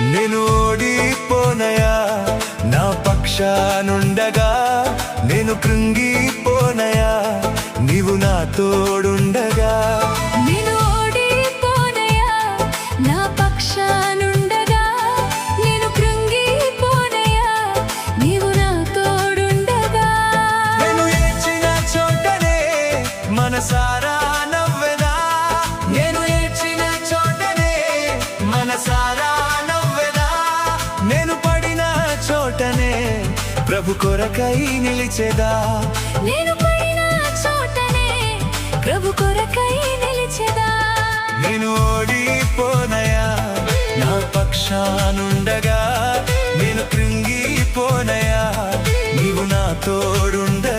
నేను ఓడిపోనయా నా పక్షానుండగా, నేను కృంగిపోనయా నీవు నా తోడుండగా. నేను ఓడిపోనయా నా పక్షానుండగా, నేను కృంగిపోనయా నీవు నా తోడుండగా. నేను ఏడ్చిన చోటనే మనసారా నవ్వెదా, నేను ఏడ్చిన చోటనే మనసారా నవ్వెదా, నేను పడిన చోటనే ప్రభు కొరకై నిలిచెదా. నేను పడిన చోటనే ప్రభు కొరకై నిలిచెదా. నేను ఓడిపోనయా నా పక్షానుండగా, నేను కృంగిపోనయా నీవు నా తోడుండగా.